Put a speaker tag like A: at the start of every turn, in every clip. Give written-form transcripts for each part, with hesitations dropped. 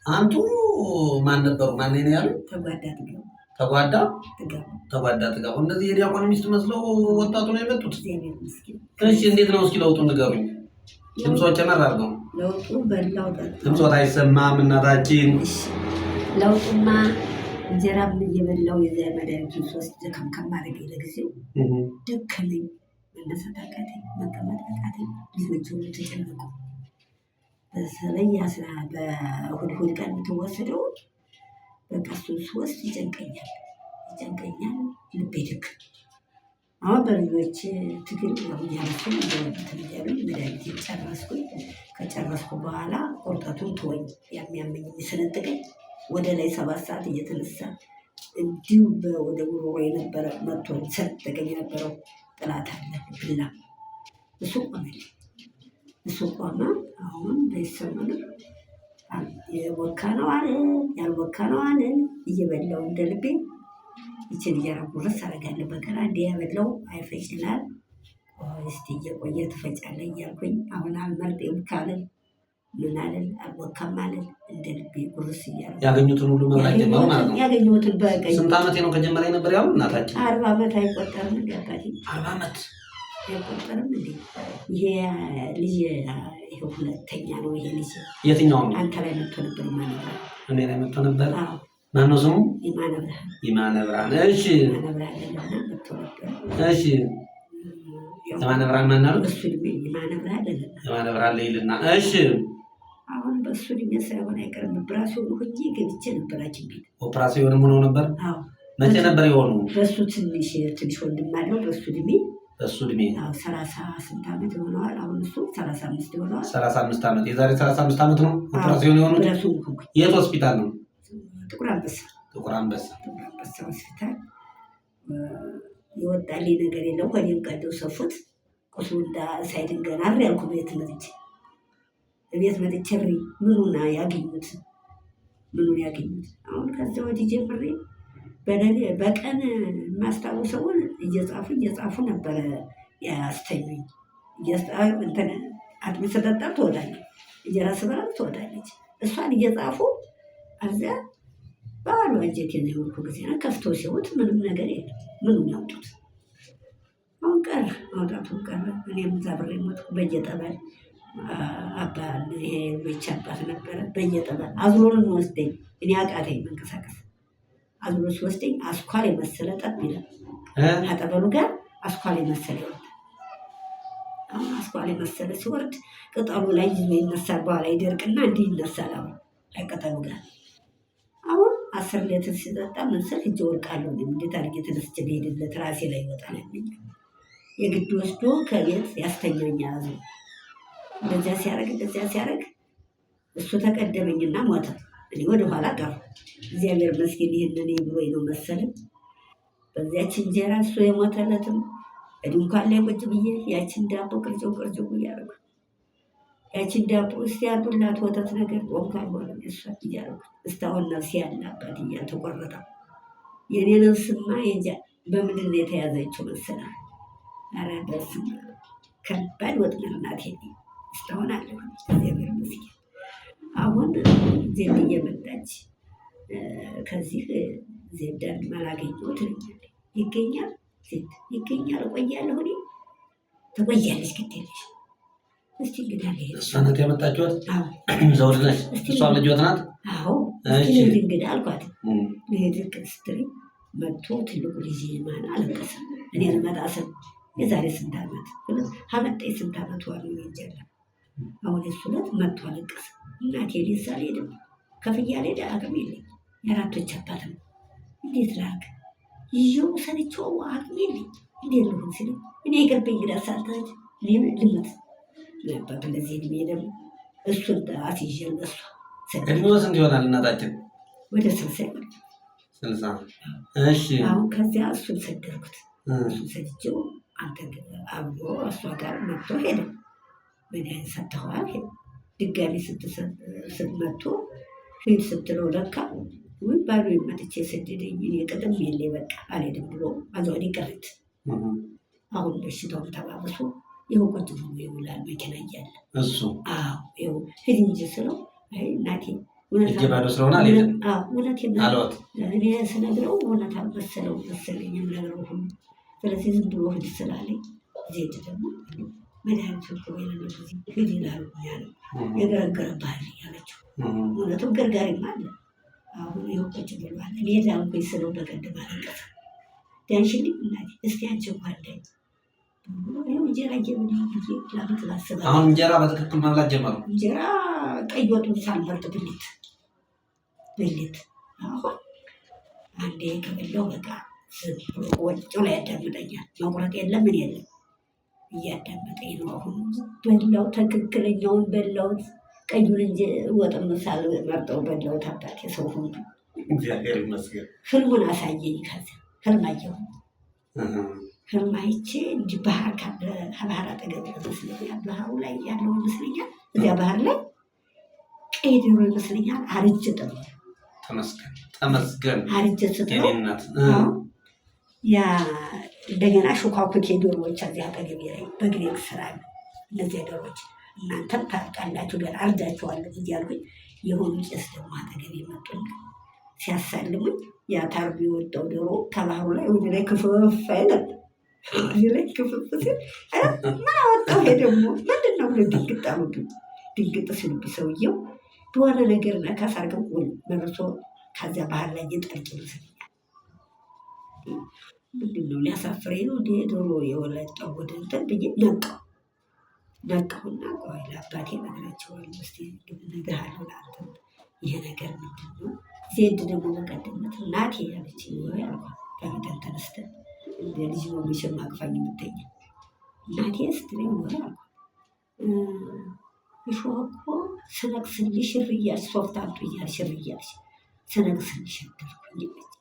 A: አንቱ ማን ነበሩ? ማን ነው ያለው? ተጓዳ ጥጋቡ። እነዚህ የዲያቆን ሚስት መስለው ወጣቱ ነው የመጡት። እሺ እንዴት ነው እስኪ ለውጡን ንገሩኝ። ድምጾች አድርገው።
B: ለውጡ በላው
A: ድምጾት አይሰማም እናታችን።
B: ለውጡማ እንጀራም እየበላው የዚያ መድኃኒቱን ሶስት ከምከም ማድረግ ለጊዜው ደከመኝ። መነሳት አቃተኝ፣ መቀመጥ አቃተኝ። ልጆች ሁሉ ተጨነቁ። በተለይ በእሑድ ቀን የምትወሰደው በቃ እሱን ስወስድ ይጨንቀኛል፣ ልቤ ድክ። አሁን በልጆች ትግል ያሉትን እያሉ መድኃኒት ጨረስኩኝ። ከጨረስኩ በኋላ ቁርጠቱን ተወኝ። የሚያመኝ የሚሰነጥቀኝ ወደ ላይ 7 ሰዓት እየተነሳ እንዲሁ ወደ ጉሮሮ የነበረ መጥቶ ሰነጥቀኝ የነበረው ጥላት አለ ብላ እሱ ቆመ። አሁን በይሰሙን የቦካ ነው አለን ያልቦካ ነው አለን። እየበላው እንደ ልቤ ይችን እንጀራ ጉርስ አደርጋለሁ። በቀን አንዴ ያበላው አይፈጭልሃል። እስቲ እየቆየ ትፈጫለህ እያልኩኝ አሁን አልመርጤም ካለን ምን አለን አልቦካም አለን። እንደ ልቤ ጉርስ እያሉ
A: ያገኙትን ሁሉ መብላት ጀመሩ ማለት ነው።
B: ያገኙትን በቀኝ
A: ስንት ዓመቴ ነው ከጀመረ ነበር ያሉ እናታችን?
B: 40 ዓመት አይቆጠርም እንዴ?
A: 40 ዓመት
B: አይቆጠርም እንዴ? ይሄ ልጅ ይሄ ሁለተኛ ነው። ይሄ ልጅ
A: የትኛው ነው?
B: አንተ ላይ መጥቶ ነበር ማለት ነው።
A: እኔ ላይ መጥቶ ነበር።
B: አዎ
A: ማነው ስሙ?
B: ይማነ ብርሃን።
A: እሺ እሺ ይማነ ብርሃን ማን ነው?
B: እሱ
A: ይማነ ብርሃን ለይልና እሺ
B: አሁን በሱ ድሜ ሳይሆን አይቀርም። ኦፕራሲዮን ሆኜ ገብቼ ነበር ሐኪም ቤት።
A: ኦፕራሲዮን ሆኖ ነበር?
B: አዎ።
A: መቼ ነበር የሆኑ?
B: በሱ ትንሽ ወንድም አለው። በሱ ድሜ አዎ 30 ስንት ዓመት ይሆነዋል። አሁን እሱ 35 ይሆነዋል።
A: 35 ዓመት የዛሬ 35 ዓመት ነው ኦፕራሲዮን የሆኑት። የት ሆስፒታል ነው?
B: ጥቁር አንበሳ ሆስፒታል። የወጣልኝ ነገር የለም። ወዲም ቀደው ሰፉት። ቁስሉ ሳይድን ገና ያልኩ ቤት መጥቼ ምኑን ያገኙት። አሁን ከዚያ ወዲህ ጀምሬ በቀን የማስታውሰውን እየጻፉ ነበረ ያስተኙኝ። አጥሚት ስጠጣ ትወዳለች፣ እንጀራ ስበላ ትወዳለች። እሷን እየጻፉ እዚያ በኋላ ወጀቴን የወርኩ ጊዜ ነው። ከፍቶ ሲሆት ምንም ነገር የለም። ምኑን ያውጡት? አሁን ቀረ፣ ማውጣቱን ቀረ። እኔም እዛ ብሬ ሞትኩ። በየጠበል ይሄ ብቻ አባት ነበረ። በየጠበል አዝሎን ወስደኝ፣ እኔ አቃተኝ መንቀሳቀስ። አዝሎ ሲወስደኝ አስኳል የመሰለ ጠብ ይላል። ከጠበሉ ጋር አስኳል የመሰለ ይወርድ። አሁን አስኳል የመሰለ ሲወርድ ቅጠሉ ላይ ይዞ ይነሳል። በኋላ ይደርቅና እንዲህ ይነሳል። አሁን ቅጠሉ ጋር አሁን 10 ሌትር ሲጠጣ መሰል እጅ ወርቃለሁ። እንዴት አድርጌ ተነስቼ ልሄድለት? ራሴ ላይ ይወጣል። የግድ ወስዶ ከቤት ያስተኛኛል። እንደዚያ ሲያደርግ እሱ ተቀደመኝና ሞተ። እኔ ወደኋላ ቀሩ። እግዚአብሔር ይመስገን ይህንን ብሎኝ ነው መሰለኝ። በዚያች እንጀራ እሱ የሞተለትም ድንኳን ላይ ቁጭ ብዬ ያችን ዳቦ ቅርጭው እያደረጉ ያችን ዳቦ እስቲ ያርዱላት ወተት ነገር ጦም ካልሆነ እሷት እያደረጉ እስካሁን ነፍሴ ያለ አባት እያልተቆረጠ የኔ ነፍስማ እንጃ በምንድን ነው የተያዘችው መሰለህ? ኧረ በስመ አብ ከባድ ወጥመድ ናት። እስካሁን አለሁ እግዚአብሔር ይመስገን። አሁን ዜድ እየመጣች ከዚህ ዜዳን ማላገኘው ትለኛለች። ይገኛል እቆያለሁ። እኔ ትቆያለች ግድ የለሽ። እስቲ እንግዲህ
A: እሷ ናት ያመጣችኋት? ዘውድ ነች እሷ ልጅ ናት?
B: አዎ እንግዲህ አልኳት። ልሄድ ስትለኝ መጥቶ ትልቁ ልጅ ማን አለቀሰ። እኔ ልመጣ ስል የዛሬ ስንት ዓመት አመጣኝ። ስንት ዓመት ዋሉ ይንጀላ። አሁን እሱ ዕለት መጥቶ አለቀሰ። እናቴ ሊሳ አልሄድም ከፍያ ልሄድ አቅም የለኝ። የአራቶች አባት ነው። እንዴት ላድርግ? ይዤው ሰንቼው አቅም የለኝ። እንዴት ልሁን ሲል እኔ ይቅርብኝ እንግዳ ሳልታች ልመት ነበር። ለዚህ እድሜ ደግሞ እሱን አስይዤ እሷ
A: እድሜው ስንት ይሆናል እናታችን?
B: ወደ 60 ይሆናል።
A: 60 እሺ።
B: አሁን ከዚያ እሱን ሰደርኩት። እሱን ሰድቼው አንተ አብሮ እሷ ጋር መጥቶ ሄደ። መድኃኒት ሰጥተዋል። ድጋሚ ስትመቶ ሂድ ስትለው ለካ ወይ ባዶ መጥቼ ሰደደኝ። እኔ ቅጥም የለኝ በቃ አልሄድም ብሎ አዟን ቀረት። አሁን በሽታውን ተባብሶ ይኸው ቁጭ ብሎ ይውላል መኪና እያለ እሱ። አዎ ይኸው ሂድ እንጂ ስለው አይ እናቴ
A: እጄ ባዶ ስለሆነ አልሄድም አልወጥ
B: እኔ ስነግረው እውነት አልመሰለው መሰለኝ የምነግረው ሁሉ። ስለዚህ ዝም ብሎ ሂድ ስላለኝ ዜድ ደግሞ መድኃኒቱ እኮ የሌለ ጊዜ ሂድ ይላሉ ያለ የገረገረብሃል ያለችው እውነቱም ገርጋሪም አለ። አሁን የወቆች ብሏል እኔ ዳንኩኝ ስለው በቀደም አለቀሰ። ዳንሽልኝ እናቴ እስቲ አንቺ እንኳን ዳኝ እንጀራ እየበላ ጊዜ ላበት ላስባ
A: አሁን እንጀራ በትክክል መብላት ጀመሩ።
B: እንጀራ ቀይ ወጡን ሳልመርጥ ብልት አሁን አንዴ ከበላው በቃ ወጭው ላይ ያዳምጠኛል። መቁረጥ የለም ምን የለም እያዳመጠኝ ነው። አሁን በላው ትክክለኛውን በላውት ቀዩን እንጂ ወጥም ሳልመርጠው በላውት። አባቴ ሰው ሁሉ
A: እግዚአብሔር ይመስገን።
B: ህልሙን አሳየኝ። ከዚያ ህልም አየሁ። ህልም አይቼ እንዲህ ባህር ካለ ባህር አጠገብ ይመስለኛል። ባህሩ ላይ ያለው ይመስለኛል። እዚያ ባህር ላይ ቀይ ዶሮ ይመስለኛል። አርጅ ጥሩ
A: ተመስገን
B: አርጅ ስትለው ያ እንደገና ሹካኩቴ ዶሮዎች እዚያ አጠገቤ ላይ በግሬ ስራ እነዚያ ዶሮዎች እናንተም ታውቃላችሁ ገና አርጃችኋለሁ እያልኩኝ የሆኑ ጭስ ደግሞ አጠገቤ መጡና ሲያሳልሙኝ ያ ታርቢ የወጣው ዶሮ ከባህሩ ላይ ወደ ላይ ክፍፍ አይነት ላይ ክፍፍ ሲል ምን አወጣው? ይሄ ደግሞ ምንድን ነው ብሎ ድንግጥ አሉብኝ። ድንግጥ ሲሉብኝ ሰውየው በሆነ ነገር ነካስ አድርገው መልሶ ከዚያ ባህር ላይ እየጠልቅ ይመስለኛል። ምንድን ነው ሊያሳፍረኝ ነው እንደ ዶሮ የወለጠው ወደ እንትን ብዬ ነቃሁና ቆይ ለአባቴ እነግራቸዋለሁ። እስኪ እነግርሃለሁ ለአንተ ይሄ ነገር ምንድን ነው? ዜድ ደግሞ በቀደምት እናቴ ያለችኝ ወይ አልኳት። ከፊተን ተነስተን እንደ ልጅ ነው መቼም አቅፋኝ የምትተኛ እናቴ ስትለኝ ወይ አልኳት እሾህ እኮ ስነቅስልሽ ሽር እያልሽ ሶፍት አምጡ እያልሽ ሽር እያልሽ ስነቅስልሽ አደርኩኝ አለች።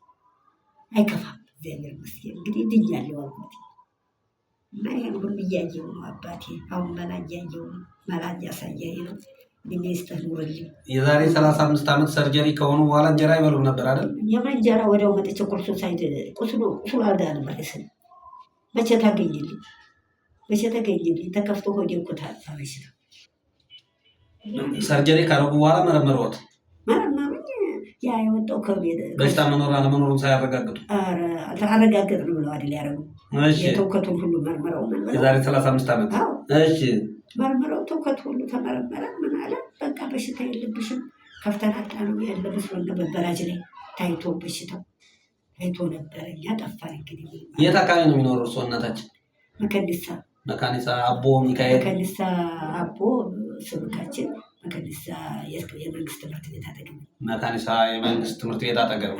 B: አይከፋም እግዚአብሔር ይመስገን እንግዲህ ድኛለሁ አልኳት። እና ይሄን ሁሉ እያየሁ ነው አባቴ። አሁን መላ እያየሁ ነው፣ መላ እያሳየኝ ነው። ሚኒስትር ኑርልኝ።
A: የዛሬ 35 ዓመት ሰርጀሪ ከሆኑ በኋላ እንጀራ አይበሉም ነበር አይደል?
B: የምን እንጀራ ወዲያው መጥቼ ቁርሱ ሳይድ ቁስሉ አልጋ ነበር ስል መቼ ታገኝልኝ ተከፍቶ ሆዴ እኮ ታፈረሽ ነው።
A: ሰርጀሪ ካረጉ በኋላ መረመሩት።
B: ያ የወጣው ከቤት
A: በሽታ መኖር አለመኖሩን ሳያረጋግጡ
B: አረጋገጥን ብለው አይደል ያደረጉ። የተውከቱን ሁሉ መርምረው
A: የዛሬ 35 ዓመት እሺ
B: መርምረው ተውከቱ ሁሉ ተመረመረ። ምን አለ በቃ በሽታ የለብሽም ከፍተን አጣነው ያለ መስሎን ነበር። በራጅ ላይ ታይቶ በሽታው ታይቶ ነበር። እኛ ጠፋን። እንግዲህ
A: የት አካባቢ ነው የሚኖረው እርስዎ እናታችን? መካኒሳ አቦ ሚካኤል
B: መካኒሳ አቦ ስብካችን መካኒሳ የመንግስት ትምህርት ቤት አጠገብ
A: መካኒሳ የመንግስት ትምህርት ቤት አጠገብ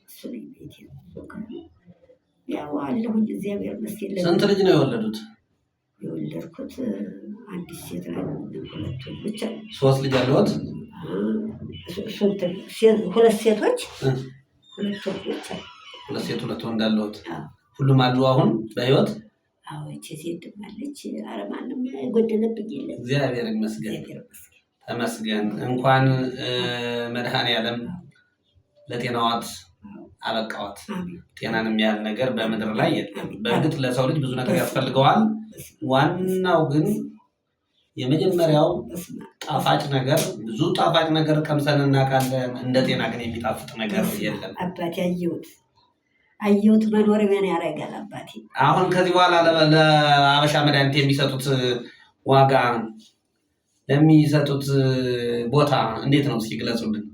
B: እሱ ቤት ያው አለሁኝ። እግዚአብሔር ይመስገን።
A: ስንት ልጅ ነው የወለዱት?
B: የወለድኩት አንዲት ሴት ላይ 2 ብቻ።
A: 3 ልጅ አለዎት?
B: 2 ሴቶች 2 ወንዶች።
A: 2 ሴት 2 ወንድ አለዎት? ሁሉም አሉ አሁን በህይወት?
B: አዎ እቺ ሴት ማለች። ኧረ ማንም ጎደለብኝ የለም።
A: እግዚአብሔር ይመስገን ተመስገን። እንኳን መድኃኔዓለም ለጤናዋት አበቃዋት። ጤናን የሚያህል ነገር በምድር ላይ የለም። በእርግጥ ለሰው ልጅ ብዙ ነገር ያስፈልገዋል። ዋናው ግን የመጀመሪያው ጣፋጭ ነገር፣ ብዙ ጣፋጭ ነገር ቀምሰን እናውቃለን። እንደ ጤና ግን የሚጣፍጥ ነገር የለም።
B: አባቴ አየሁት መኖር ምን ያደርጋል አባቴ።
A: አሁን ከዚህ በኋላ ለአበሻ መድኃኒት የሚሰጡት ዋጋ፣ ለሚሰጡት ቦታ እንዴት ነው እስኪ ግለጹልን።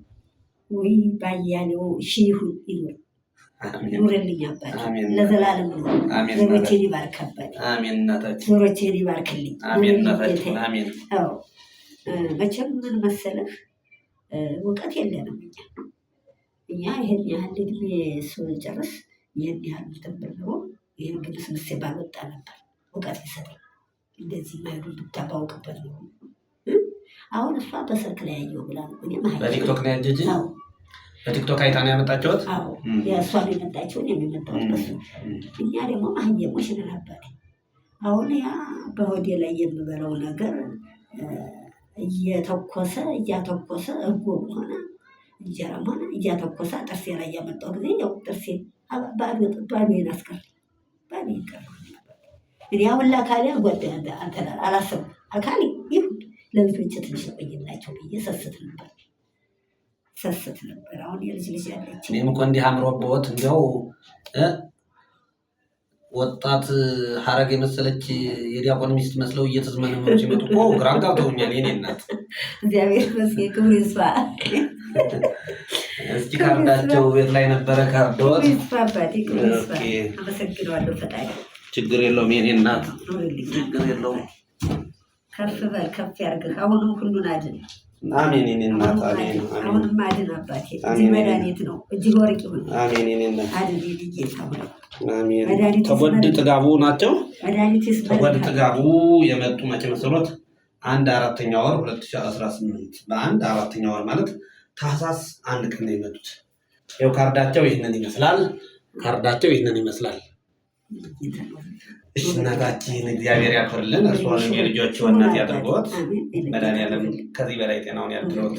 B: ወይ ባያሌው ይሁን ኑርልኝ አባቴ ለዘላለም ነው። ዞሮቼን ይባርክ አባቴ።
A: አሜን እናታችን።
B: ዞሮቼን ይባርክልኝ።
A: አሜን እናታችን። አሜን።
B: አዎ መቼም ምን መሰለህ እውቀት የለንም እኛ ይሄን ያህል እድሜ ስጨርስ ይህን ያህል ተብሎ ይህን ግን ስምሴ ባልወጣ ነበር እውቀት ይሰጠኝ። እንደዚህ ማይዱ ብታባውቅበት ነው። አሁን እሷ በስልክ ላይ ያየው ብላ ነው።
A: በቲክቶክ ነው ያጀጅ? በቲክቶክ አይታ ነው ያመጣችሁት?
B: አዎ የእሷ ነው የመጣችሁት የሚመጣው በሱ። እኛ ደግሞ ማህየሞች ነን አባቴ። አሁን ያ በሆዴ ላይ የምበላው ነገር እያተኮሰ እርጎም ሆነ እንጀራም ሆነ እያተኮሰ ጥርሴ ላይ ያመጣው ጊዜ ያው ጥርሴ ባዶዬን አስቀር ባዶዬን ቀረ። እኔ አሁን ለአካሌ አላሰብኩም። አካሌ ይሁን ለልጆች ትንሽ ቆይላቸው ብዬ ሰስት ነበር። ሰስት ነበር። አሁን የልጅ ልጅ ያለች
A: እኔም እኮ እንዲህ አምሮበት እንዲያው ወጣት ሐረግ የመሰለች የዲያቆን ሚስት መስለው እየተዝመነመኑ ሲመጡ እኮ ግራ ጋብተውኛል። የኔ እናት
B: እግዚአብሔር ይመስገን ክብሩ ይስፋ።
A: እስኪ ካርዳቸው ቤት ላይ ነበረ ካርዶት
B: ይስፋ አባቴ ክብሩ ይስፋ። አመሰግነዋለሁ ፈጣሪ።
A: ችግር የለውም የኔ እናት ችግር የለውም።
B: ከፍ በል ከፍ ያርግህ። አሁንም ሁሉን አድን።
A: አሜን የኔ እናት አሜን።
B: አሁንም አድን አባቴ። እዚህ መድኃኒት ነው እጅግ ወርቅ ይሁን።
A: አሜን የኔ እናት
B: አድን ጌታ ሆይ
A: አሜን። ተወድ ጥጋቡ ናቸው። ተወድ ጥጋቡ የመጡ መቼ መሰሎት? 1/4 ወር 2018 በ1/4 ወር ማለት ታህሳስ 1 ቀን ነው የመጡት። ይኸው ካርዳቸው ይህንን ይመስላል። እሺ እናታችን እግዚአብሔር ያክብርልን። እርስዎንም የልጆች እናት ያድርጎት። መድኃኒዓለም ከዚህ በላይ ጤናውን ያድርጎት።